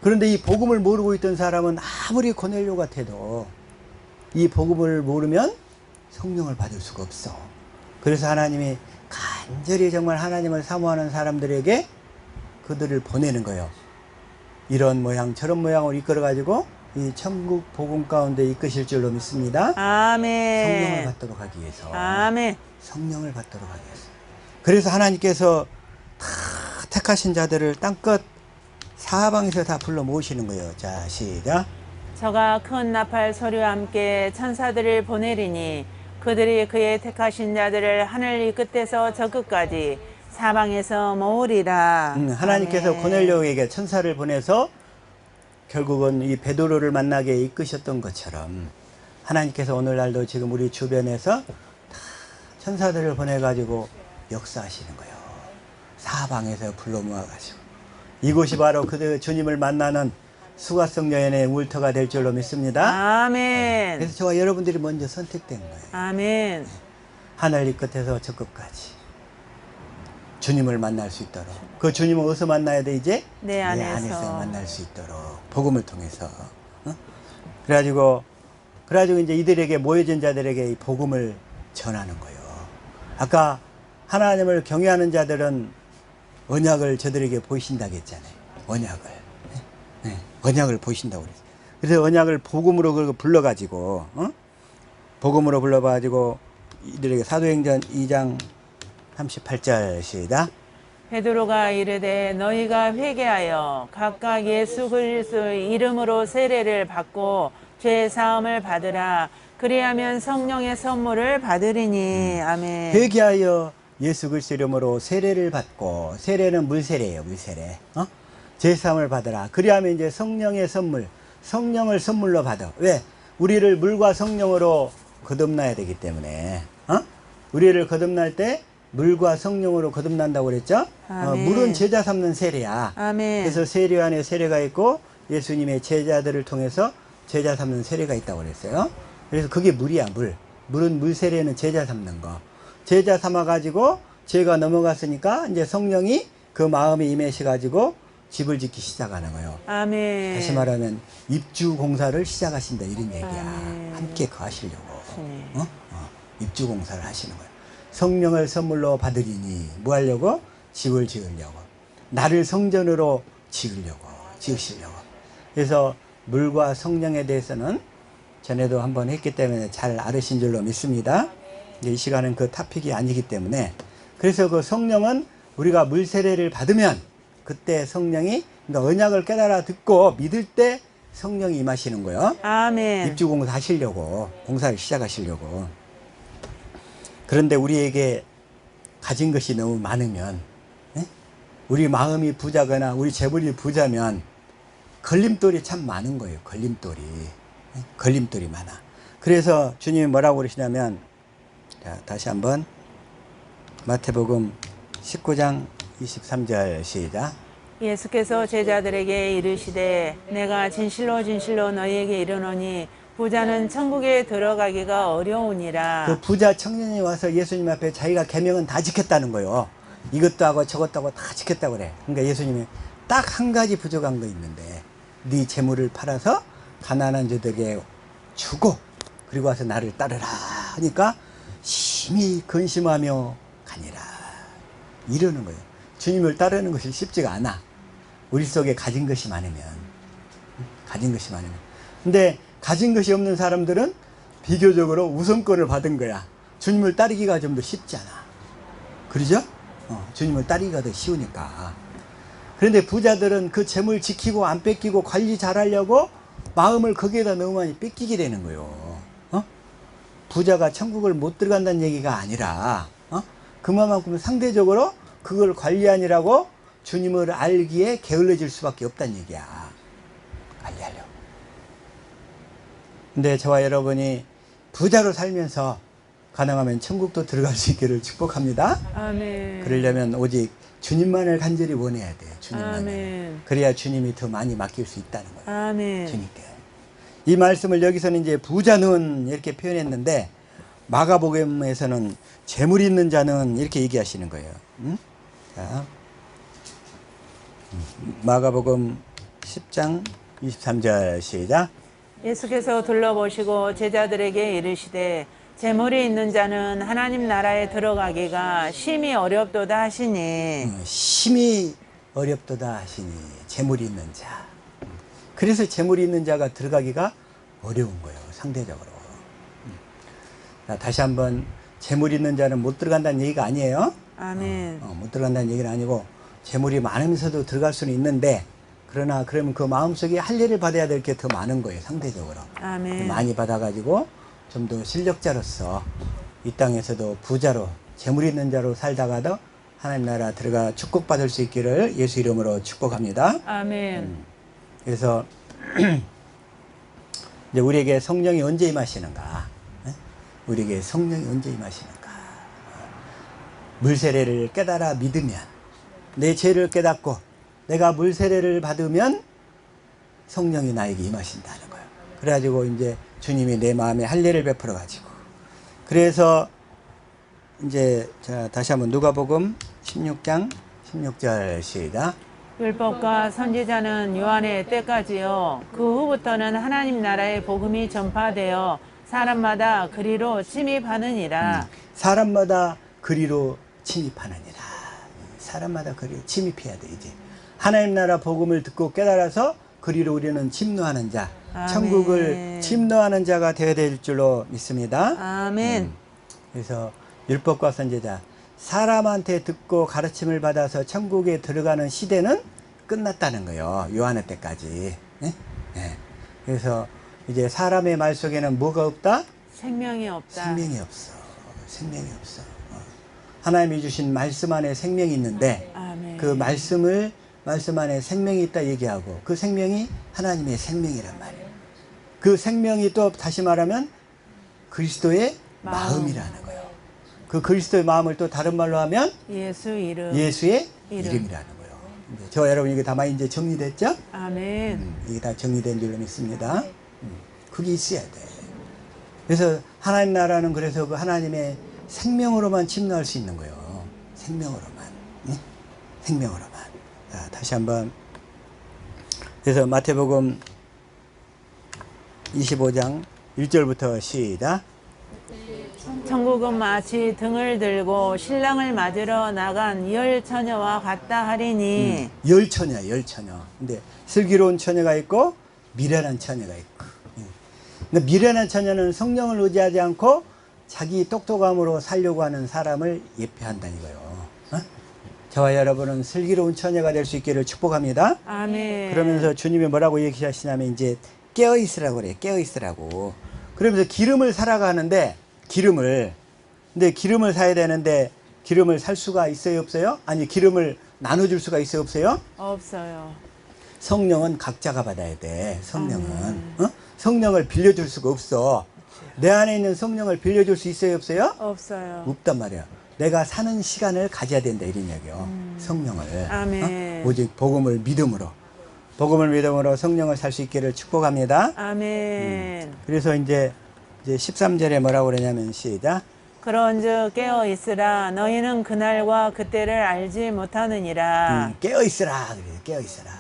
그런데 이 복음을 모르고 있던 사람은 아무리 고넬료 같아도 이 복음을 모르면 성령을 받을 수가 없어. 그래서 하나님이 간절히 정말 하나님을 사모하는 사람들에게 그들을 보내는 거예요. 이런 모양 저런 모양으로 이끌어가지고 이 천국 복음 가운데 이끄실 줄로 믿습니다. 아멘. 성령을 받도록 하기 위해서. 아멘. 성령을 받도록 하기 위해서. 그래서 하나님께서 다 택하신 자들을 땅끝 사방에서 다 불러 모으시는 거예요. 자, 시작. 저가 큰 나팔 소리와 함께 천사들을 보내리니 그들이 그의 택하신 자들을 하늘 이 끝에서 저 끝까지 사방에서 모으리라. 하나님께서 아멘. 고넬료에게 천사를 보내서 결국은 이 베드로를 만나게 이끄셨던 것처럼 하나님께서 오늘날도 지금 우리 주변에서 다 천사들을 보내가지고 역사하시는 거예요. 사방에서 불러 모아가지고 이곳이 바로 그들 주님을 만나는 수가성 여인의 울터가 될 줄로 믿습니다. 아멘. 그래서 저와 여러분들이 먼저 선택된 거예요. 아멘. 하늘 이 끝에서 저 끝까지 주님을 만날 수 있도록. 그 주님은 어디서 만나야 돼 이제? 내 안에서. 만날 수 있도록 복음을 통해서. 그래가지고 이제 이들에게 모여진 자들에게 이 복음을 전하는 거예요. 아까 하나님을 경외하는 자들은 언약을 저들에게 보이신다고 했잖아요. 언약을 보이신다고 그랬어요. 그래서 언약을 복음으로 불러가지고, 복음으로 불러가지고 이들에게 사도행전 2장 38절 시작. 베드로가 이르되 너희가 회개하여 각각 예수 그리스도의 이름으로 세례를 받고 죄 사함을 받으라. 그리하면 성령의 선물을 받으리니. 아멘. 회개하여 예수 그리스도 이름으로 세례를 받고, 세례는 물세례예요. 물세례. 제사함을 받으라. 그리하면 이제 성령의 선물, 성령을 선물로 받아. 왜? 우리를 물과 성령으로 거듭나야 되기 때문에. 우리를 거듭날 때 물과 성령으로 거듭난다고 그랬죠? 물은 제자 삼는 세례야. 아멘. 그래서 세례 안에 세례가 있고 예수님의 제자들을 통해서 제자 삼는 세례가 있다고 그랬어요. 그래서 그게 물이야, 물. 물은 물 세례는 제자 삼는 거. 제자 삼아 가지고 죄가 넘어갔으니까 이제 성령이 그 마음에 임하셔 가지고 집을 짓기 시작하는 거예요. 아멘. 다시 말하면 입주 공사를 시작하신다 이런 얘기야. 아멘. 함께 거하시려고. 네. 입주 공사를 하시는 거예요. 성령을 선물로 받으리니 뭐 하려고? 집을 지으려고. 나를 성전으로 지으시려고. 그래서 물과 성령에 대해서는 전에도 한번 했기 때문에 잘 알으신 줄로 믿습니다. 이 시간은 그 토픽이 아니기 때문에. 그래서 그 성령은 우리가 물 세례를 받으면 그때 성령이, 그러니까 언약을 깨달아 듣고 믿을 때 성령이 임하시는 거예요. 아멘. 입주 공사 하시려고, 공사를 시작하시려고. 그런데 우리에게 가진 것이 너무 많으면, 우리 마음이 부자거나 우리 재물이 부자면 걸림돌이 참 많은 거예요. 걸림돌이 많아. 그래서 주님이 뭐라고 그러시냐면, 자, 다시 한번 마태복음 19장 23절 시작. 예수께서 제자들에게 이르시되 내가 진실로 진실로 너희에게 이르노니 부자는 천국에 들어가기가 어려우니라. 그 부자 청년이 와서 예수님 앞에 자기가 계명은 다 지켰다는 거요. 이것도 하고 저것도 하고 다 지켰다고 그래. 그러니까 예수님이 딱 한 가지 부족한 거 있는데 네 재물을 팔아서 가난한 자들에게 주고 그리고 와서 나를 따르라 하니까 심히 근심하며 가니라 이러는 거예요. 주님을 따르는 것이 쉽지가 않아. 우리 속에 가진 것이 많으면. 근데 가진 것이 없는 사람들은 비교적으로 우선권을 받은 거야. 주님을 따르기가 좀 더 쉽잖아. 그러죠? 주님을 따르기가 더 쉬우니까. 그런데 부자들은 그 재물 지키고 안 뺏기고 관리 잘하려고 마음을 거기에다 너무 많이 뺏기게 되는 거예요. 부자가 천국을 못 들어간다는 얘기가 아니라 그만큼 상대적으로 그걸 관리하느라고 주님을 알기에 게을러질 수밖에 없다는 얘기야. 관리하려고. 근데 저와 여러분이 부자로 살면서 가능하면 천국도 들어갈 수 있기를 축복합니다. 아멘. 그러려면 오직 주님만을 간절히 원해야 돼요. 주님만을. 아멘. 그래야 주님이 더 많이 맡길 수 있다는 거예요. 아멘. 주님께. 이 말씀을 여기서는 이제 부자는 이렇게 표현했는데 마가복음에서는 재물 있는 자는 이렇게 얘기하시는 거예요. 자, 마가복음 10장 23절 시작. 예수께서 둘러보시고 제자들에게 이르시되 재물이 있는 자는 하나님 나라에 들어가기가 심히 어렵도다 하시니. 심히 어렵도다 하시니 재물이 있는 자. 그래서 재물이 있는 자가 들어가기가 어려운 거예요. 상대적으로. 자, 다시 한번 재물이 있는 자는 못 들어간다는 얘기가 아니에요. 아멘. 못 들어간다는 얘기는 아니고 재물이 많으면서도 들어갈 수는 있는데 그러나 그러면 그 마음속에 할례를 받아야 될 게 더 많은 거예요. 상대적으로. 아멘. 많이 받아가지고 좀 더 실력자로서 이 땅에서도 부자로 재물 있는 자로 살다가도 하나님 나라 들어가 축복받을 수 있기를 예수 이름으로 축복합니다. 아멘. 그래서 이제 우리에게 성령이 언제 임하시는가? 우리에게 성령이 언제 임하시는가? 물세례를 깨달아 믿으면 내 죄를 깨닫고 내가 물세례를 받으면 성령이 나에게 임하신다는 거예요. 그래가지고 이제 주님이 내 마음에 할례를 베풀어 가지고 그래서 이제 자 다시 한번 누가복음 16장 16절 시작. 율법과 선지자는 요한의 때까지요. 그 후부터는 하나님 나라의 복음이 전파되어 사람마다 그리로 침입하느니라. 사람마다 그리로 침입하느니라. 사람마다 그리로 침입해야 돼 이제. 하나님 나라 복음을 듣고 깨달아서 그리로 우리는 침노하는 자, 아멘. 천국을 침노하는 자가 되어야 될 줄로 믿습니다. 아멘. 그래서 율법과 선지자 사람한테 듣고 가르침을 받아서 천국에 들어가는 시대는 끝났다는 거예요. 요한의 때까지. 네? 네. 그래서 이제 사람의 말 속에는 뭐가 없다? 생명이 없다. 생명이 없어. 생명이 없어. 하나님이 주신 말씀 안에 생명이 있는데 아멘. 그 말씀 안에 생명이 있다 얘기하고 그 생명이 하나님의 생명이란 말이에요. 그 생명이 또 다시 말하면 그리스도의 마음이라는 거예요. 그 그리스도의 마음을 또 다른 말로 하면 예수 이름. 예수의 이름이라는 거예요. 이제 저 여러분 이게 다 많이 이제 정리됐죠? 아멘. 이게 다 정리된 줄로 믿습니다. 그게 있어야 돼. 그래서 하나님 나라는 그래서 그 하나님의 생명으로만 침노할 수 있는 거예요. 생명으로만. 네? 생명으로만. 자, 다시 한번. 그래서 마태복음 25장 1절부터 시작. 천국은 마치 등을 들고 신랑을 맞으러 나간 열 처녀와 같다 하리니. 열 처녀야, 열 처녀. 근데 슬기로운 처녀가 있고 미련한 처녀가 있고. 근데 미련한 처녀는 성령을 의지하지 않고 자기 똑똑함으로 살려고 하는 사람을 예표한다 이거요. 저와 여러분은 슬기로운 처녀가 될 수 있기를 축복합니다. 아멘. 그러면서 주님이 뭐라고 얘기하시냐면 이제 깨어 있으라고 그래. 깨어 있으라고. 그러면서 기름을 사라고 하는데 근데 기름을 사야 되는데 기름을 살 수가 있어요, 없어요? 아니 기름을 나눠줄 수가 있어요, 없어요? 없어요. 성령은 각자가 받아야 돼. 성령은 성령을 빌려줄 수가 없어. 내 안에 있는 성령을 빌려줄 수 있어요, 없어요? 없어요. 없단 말이야. 내가 사는 시간을 가져야 된다 이런 이야기요. 성령을. 아멘. 오직 복음을 믿음으로 성령을 살 수 있기를 축복합니다. 아멘. 그래서 이제 13절에 뭐라고 그러냐면 시작. 그런즉 깨어 있으라. 너희는 그날과 그때를 알지 못하느니라. 깨어 있으라 그래. 깨어 있으라.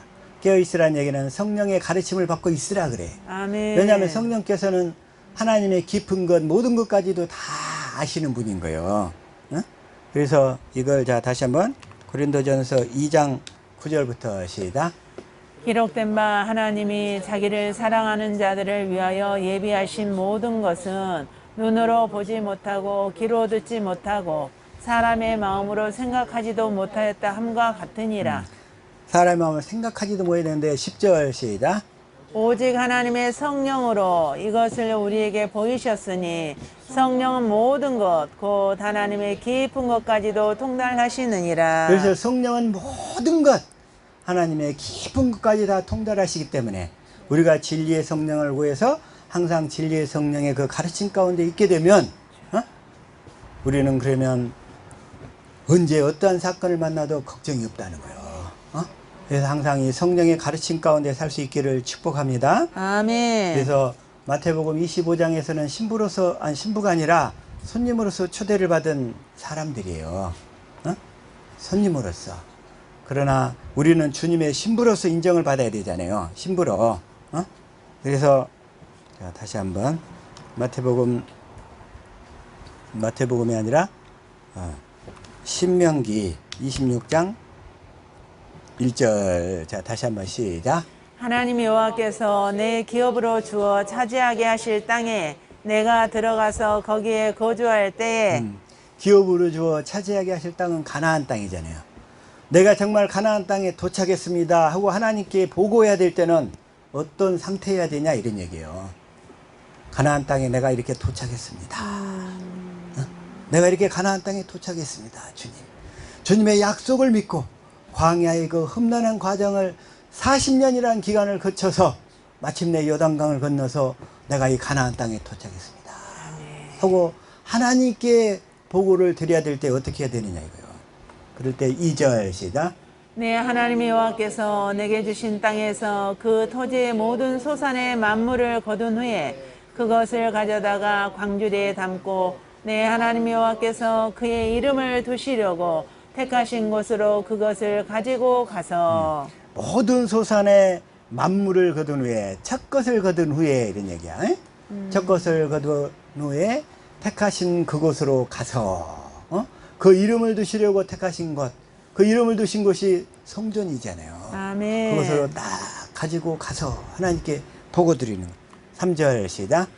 깨어 있으라는 얘기는 성령의 가르침을 받고 있으라 그래. 아멘. 왜냐하면 성령께서는 하나님의 깊은 것 모든 것까지도 다 아시는 분인 거예요. 어? 그래서 이걸 자 다시 한번 고린도전서 2장 9절부터 시작. 기록된 바 하나님이 자기를 사랑하는 자들을 위하여 예비하신 모든 것은 눈으로 보지 못하고 귀로 듣지 못하고 사람의 마음으로 생각하지도 못하였다 함과 같으니라. 사람의 마음을 생각하지도 못해야 되는데 10절 시작. 오직 하나님의 성령으로 이것을 우리에게 보이셨으니 성령은 모든 것 곧 하나님의 깊은 것까지도 통달하시느니라. 그래서 성령은 모든 것 하나님의 깊은 것까지 다 통달하시기 때문에 우리가 진리의 성령을 구해서 항상 진리의 성령의 그 가르침 가운데 있게 되면 우리는 그러면 언제 어떠한 사건을 만나도 걱정이 없다는 거예요. 그래서 항상 이 성령의 가르침 가운데 살 수 있기를 축복합니다. 아멘. 그래서 마태복음 25장에서는 신부가 아니라 손님으로서 초대를 받은 사람들이에요. 손님으로서. 그러나 우리는 주님의 신부로서 인정을 받아야 되잖아요. 신부로. 그래서 자, 다시 한번 마태복음이 아니라 신명기 26장 1절. 자, 다시 한번 시작. 하나님 여호와께서 내 기업으로 주어 차지하게 하실 땅에 내가 들어가서 거기에 거주할 때에 기업으로 주어 차지하게 하실 땅은 가나안 땅이잖아요. 내가 정말 가나안 땅에 도착했습니다 하고 하나님께 보고해야 될 때는 어떤 상태여야 되냐 이런 얘기예요. 가나안 땅에 내가 이렇게 도착했습니다. 내가 이렇게 가나안 땅에 도착했습니다. 주님의 약속을 믿고 광야의 그 험난한 과정을 40년이라는 기간을 거쳐서 마침내 요단강을 건너서 내가 이 가나안 땅에 도착했습니다 하고 하나님께 보고를 드려야 될 때 어떻게 해야 되느냐 이거요. 그럴 때 2절 시작. 내 하나님 여호와께서 내게 주신 땅에서 그 토지의 모든 소산의 만물을 거둔 후에 그것을 가져다가 광주리에 담고 내 하나님 여호와께서 그의 이름을 두시려고 택하신 곳으로 그것을 가지고 가서 모든 소산의 만물을 거둔 후에 첫 것을 거둔 후에 이런 얘기야. 첫 것을 거둔 후에 택하신 그곳으로 가서 그 이름을 두시려고 택하신 곳, 그 이름을 두신 곳이 성전이잖아요. 아멘. 그것으로 딱 가지고 가서 하나님께 보고 드리는 3절 시작.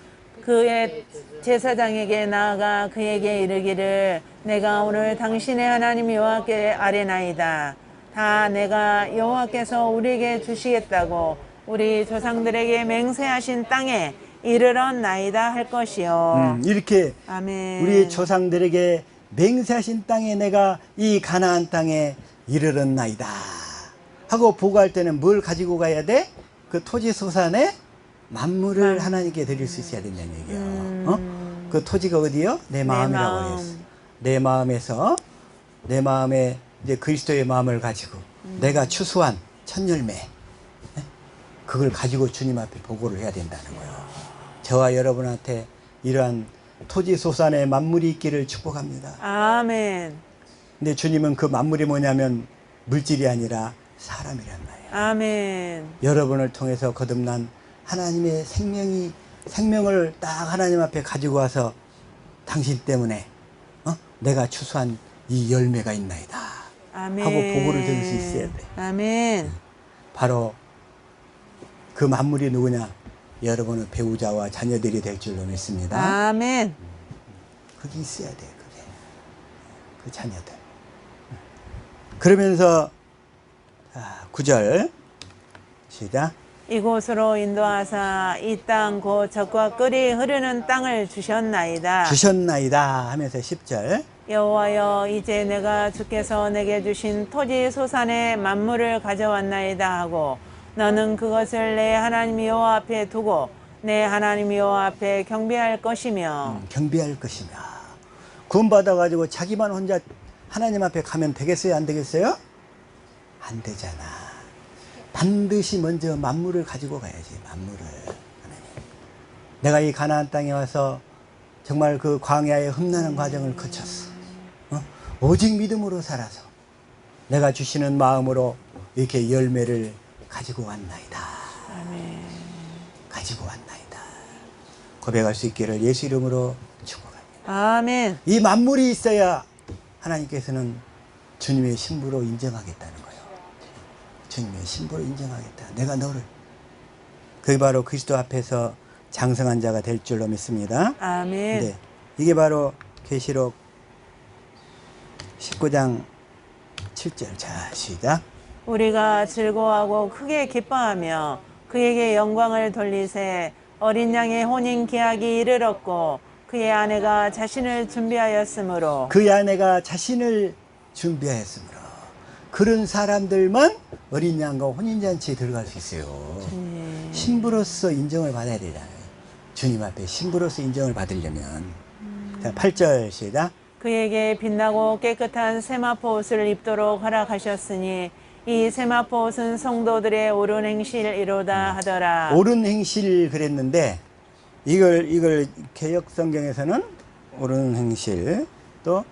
그의 제사장에게 나아가 그에게 이르기를 내가 오늘 당신의 하나님 여호와께 아뢰나이다. 다 내가 여호와께서 우리에게 주시겠다고 우리 조상들에게 맹세하신 땅에 이르렀나이다 할 것이요. 이렇게 아멘. 우리 조상들에게 맹세하신 땅에 내가 이 가나안 땅에 이르렀나이다 하고 보고할 때는 뭘 가지고 가야 돼? 그 토지 소산의 만물을 하나님께 드릴 수 있어야 된다는 얘기예요. 그 토지가 어디요? 내 마음이라고 했어. 내 마음에서 내 마음에 이제 그리스도의 마음을 가지고 내가 추수한 첫 열매 그걸 가지고 주님 앞에 보고를 해야 된다는 거예요. 저와 여러분한테 이러한 토지 소산의 만물이 있기를 축복합니다. 아멘. 근데 주님은 그 만물이 뭐냐면 물질이 아니라 사람이란 말이에요. 아멘. 여러분을 통해서 거듭난 하나님의 생명을 딱 하나님 앞에 가지고 와서 당신 때문에 내가 추수한 이 열매가 있나이다 아멘. 하고 보고를 드릴 수 있어야 돼. 아멘. 바로 그 만물이 누구냐? 여러분의 배우자와 자녀들이 될 줄로 믿습니다. 아멘. 그게 있어야 돼. 그게. 그 자녀들. 그러면서 9절 시작. 이곳으로 인도하사 이 땅 곧 젖과 꿀이 흐르는 땅을 주셨나이다. 주셨나이다 하면서 10절. 여호와여 이제 내가 주께서 내게 주신 토지 소산의 만물을 가져왔나이다 하고 너는 그것을 내 하나님 여호와 앞에 두고 내 하나님 여호와 앞에 경배할 것이며 경배할 것이며 구원받아 가지고 자기만 혼자 하나님 앞에 가면 되겠어요? 안 되겠어요? 안 되잖아. 반드시 먼저 만물을 가지고 가야지. 만물을. 하나님. 내가 이 가나안 땅에 와서 정말 그 광야의 험난한 과정을 거쳤어. 오직 믿음으로 살아서 내가 주시는 마음으로 이렇게 열매를 가지고 왔나이다. 아멘. 가지고 왔나이다. 고백할 수 있기를 예수 이름으로 축복합니다. 아멘. 이 만물이 있어야 하나님께서는 주님의 신부로 인정하겠다는 거예요. 주님의 신부로 인정하겠다. 내가 너를. 그게 바로 그리스도 앞에서 장성한 자가 될 줄로 믿습니다. 아멘. 네, 이게 바로 계시록 19장 7절. 자, 시작. 우리가 즐거워하고 크게 기뻐하며 그에게 영광을 돌리세. 어린 양의 혼인 계약이 이르렀고 그의 아내가 자신을 준비하였으므로. 그의 아내가 자신을 준비하였으므로. 그런 사람들만 어린 양과 혼인잔치에 들어갈 수 있어요. 신부로서 인정을 받아야 되잖아요. 주님 앞에 신부로서 인정을 받으려면. 자, 8절 시작. 그에게 빛나고 깨끗한 세마포 옷을 입도록 허락하셨으니 이 세마포 옷은 성도들의 옳은 행실이로다 하더라. 옳은 행실 그랬는데 이걸 개역 성경에서는 옳은 행실 또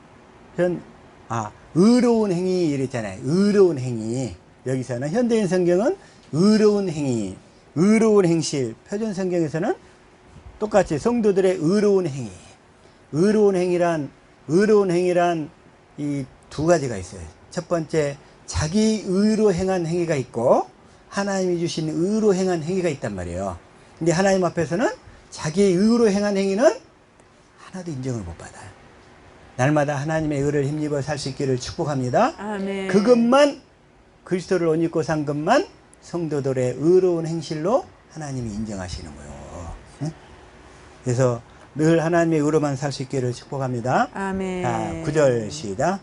의로운 행위 이랬잖아요. 의로운 행위. 여기서는 현대인 성경은 의로운 행위, 의로운 행실. 표준 성경에서는 똑같이 성도들의 의로운 행위. 의로운 행위란 이 두 가지가 있어요. 첫 번째, 자기 의로 행한 행위가 있고 하나님이 주신 의로 행한 행위가 있단 말이에요. 근데 하나님 앞에서는 자기 의로 행한 행위는 하나도 인정을 못 받아요. 날마다 하나님의 의를 힘입어 살 수 있기를 축복합니다. 아멘. 그것만, 그리스도를 옷 입고 산 것만 성도들의 의로운 행실로 하나님이 인정하시는 거예요. 응? 그래서 늘 하나님의 의로만 살 수 있기를 축복합니다. 아멘. 자, 9절 시작.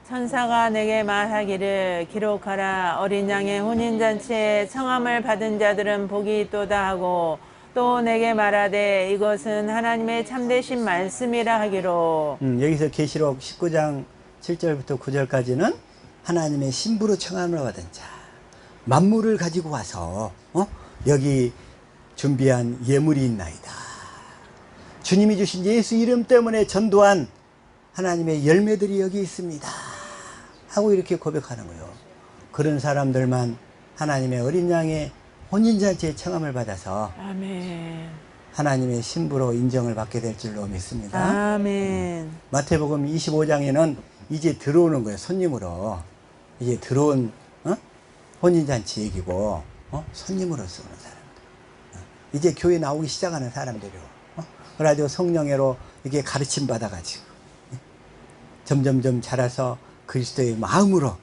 천사가 내게 말하기를 기록하라. 어린 양의 혼인잔치에 청함을 받은 자들은 복이 있도다 하고 또 내게 말하되 이것은 하나님의 참되신 말씀이라 하기로. 여기서 계시록 19장 7절부터 9절까지는 하나님의 신부로 청함을 받은 자, 만물을 가지고 와서 여기 준비한 예물이 있나이다. 주님이 주신 예수 이름 때문에 전도한 하나님의 열매들이 여기 있습니다 하고 이렇게 고백하는 거예요. 그런 사람들만 하나님의 어린 양의 혼인잔치에 청함을 받아서 아멘. 하나님의 신부로 인정을 받게 될 줄로 믿습니다. 아멘. 마태복음 25장에는 이제 들어오는 거예요. 손님으로. 이제 들어온 혼인잔치 얘기고 손님으로서 오는 사람들. 이제 교회 나오기 시작하는 사람들이요. 그래가지고 성령으로 이렇게 가르침 받아가지고 점점점 자라서 그리스도의 마음으로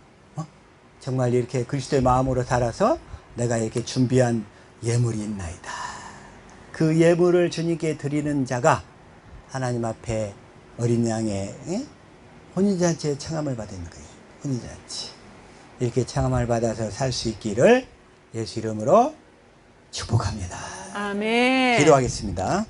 정말 이렇게 그리스도의 마음으로 살아서 내가 이렇게 준비한 예물이 있나이다. 그 예물을 주님께 드리는 자가 하나님 앞에 어린 양의 혼인잔치에 청함을 받은 거예요. 혼인잔치. 이렇게 청함을 받아서 살 수 있기를 예수 이름으로 축복합니다. 아멘. 기도하겠습니다.